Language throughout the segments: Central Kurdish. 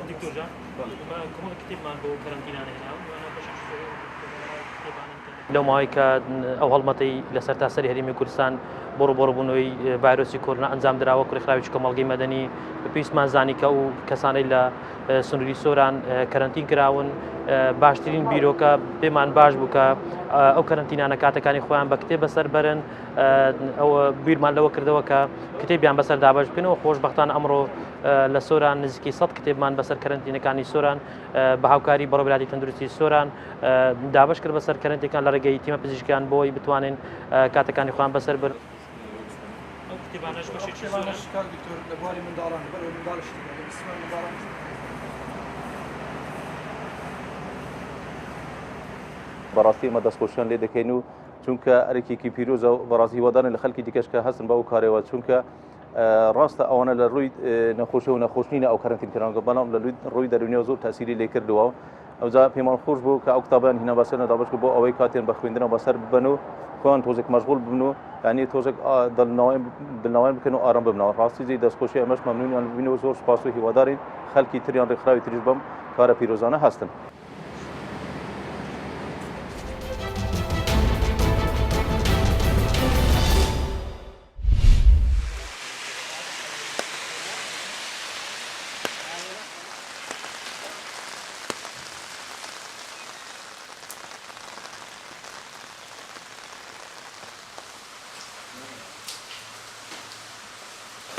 دكتور جان كم كتب مان بو كارنتينا هنا وانا بشوف لو ماي ئەو هەڵمەتەی لەسەر تاسەری هەرێمی کوردستان بۆ بوونەوەی ڤایرۆسی کۆرۆنا ئەنجام درراوە کوڕێخراوی کۆمەڵگەی مەدەنی پێویستمان زانی کە و کەسانەی لە سنووری سۆران کەرەنتین کراون باشترین بیرۆکە پێمان باش بوو کە ئەو کەرەنتینانە کاتەکانی خۆیان بە کتێب بەسەر بەرن ئەوە بیرمان لەوە کردەوە کە کتێبیان بەسەر دابش بکەنەوە خۆشبەختانە ئەمڕۆ لە سۆران نزیکی 100 کتێبمان بەسەر کەرەنتینەکانی سۆران بە هاوکاری بە ڕۆبلاتی تەندروستی سۆران دابش کرد بەسەر کەرەنتینەکان لە ڕێگەی تیمە پزیشکیان بۆی بتوانین کاتەکانی خۆیان بەسەر بر بەڕاستی ئەمە دەستخۆشیان لێ دەکەین و چونکە ئەرێکێکی پیرۆزە و بەڕاستی هیوادارن لە خەڵکی دیکەش کە هەستن بەو کارەوە چونکە ڕاستە ئەوانە لە ڕووی نەخۆشی و نەخۆشینە ئەو کەرەنتینکردنەوە بەڵام لە ڕووی دەرونیەوە زۆر تاسیری لێ کردووە ئەوجا پێمان خۆش بوو کە ئەو کتابیان هینا بەسەر نەدابش بۆ ئەوەی کاتێن بە خوێندنەوە بەسەر ببن و خۆیان تۆزێک مەشغوڵ ببن و یعنی تۆزێک دڵنەوەیان بکەن و ئارام ببنەوە ڕاستیجی دەستخۆشی ئەمەش مەمنونیان ببینەوە زۆر سوپاس و هیوادارین خەڵکی تریان ڕێکخراوی تریش بەم کارە پیرۆزانە هەستن.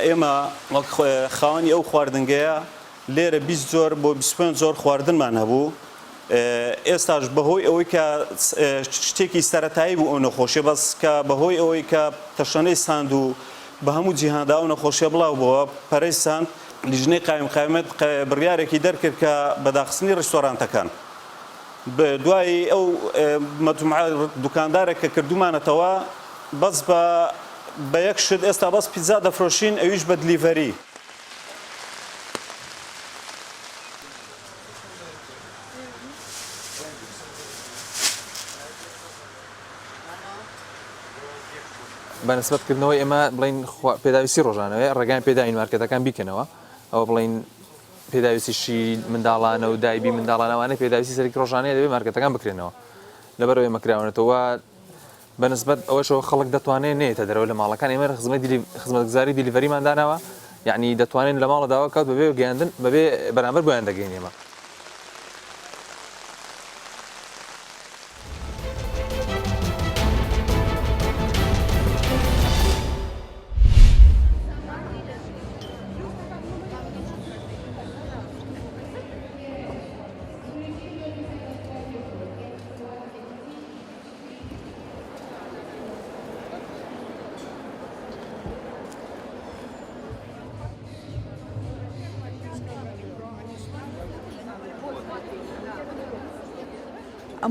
ئێمە خاوەنی ئەو خواردنگەیە لێرە 20 جۆر بۆ 25 جۆر خواردنمان هەبوو ئێستاش بەهۆی ئەوەی کە شتێکی سەرەتایی بوو ئەو نەخۆشیە بەس کە بەهۆی ئەوەی کە تەشەنەی ساند و بە هەموو جیهاندا ئەو نەخۆشیە بڵاو بووە پەرەی ساند لیژنەی قایم قیامەت بڕیارێکی دەرکرد کە بەداخستنی ڕێستۆرانتەکان دوای ئەو دوکاندارێک کە کردومانەتەوە بەس بە یەک شت ئێستا بەس پیتزا دەفرۆشین ئەویش بە دلیڤەری بە نسبەتکردنەوەی ئێمە بڵین پێداویستی ڕۆژانەوەی ڕێگان پێداین مارکێتەکان بیکەنەوە ئەوە بڵین پێداویستیشی منداڵانە و دایبی منداڵانەوانەی پێداویستی سەرکی ڕۆژانەیە دەبێت مارکێتەکان بکرێنەوە لەبەرەوەی ئێمە کراونێتەوە بەنسبەت ئەوەشەوە خەڵک دەتوانێت نێتە دەرەوە لە ماڵەکان ئێمە خزمەتگوزاری دیلیڤەریمان داناوە یعنی دەتوانین لە ماڵە داوا کات بەبێ گەیاندن بەبێ بەرامبەر بۆیان دەگەین ئێمە.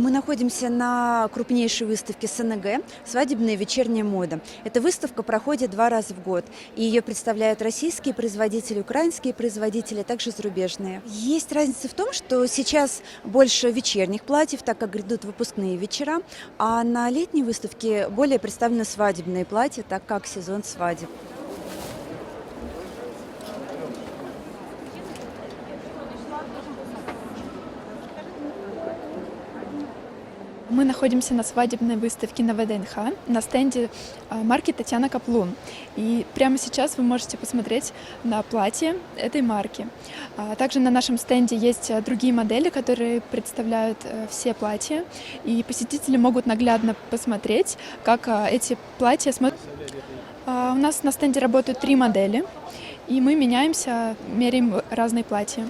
Мы находимся на крупнейшей выставке СНГ «Свадебная вечерняя мода». Эта выставка проходит 2 раза в год, и ее представляют российские производители, украинские производители, а также зарубежные. Есть разница в том, что сейчас больше вечерних платьев, так как грядут выпускные вечера, а на летней выставке более представлены свадебные платья, так как сезон свадеб. Мы находимся на свадебной выставке на ВДНХ, на стенде марки Татьяна Каплун. И прямо сейчас вы можете посмотреть на платье этой марки. Также на нашем стенде есть другие модели, которые представляют все платья. И посетители могут наглядно посмотреть, как эти платья смотрят. У нас на стенде работают 3 модели, и мы меняемся, меряем разные платья.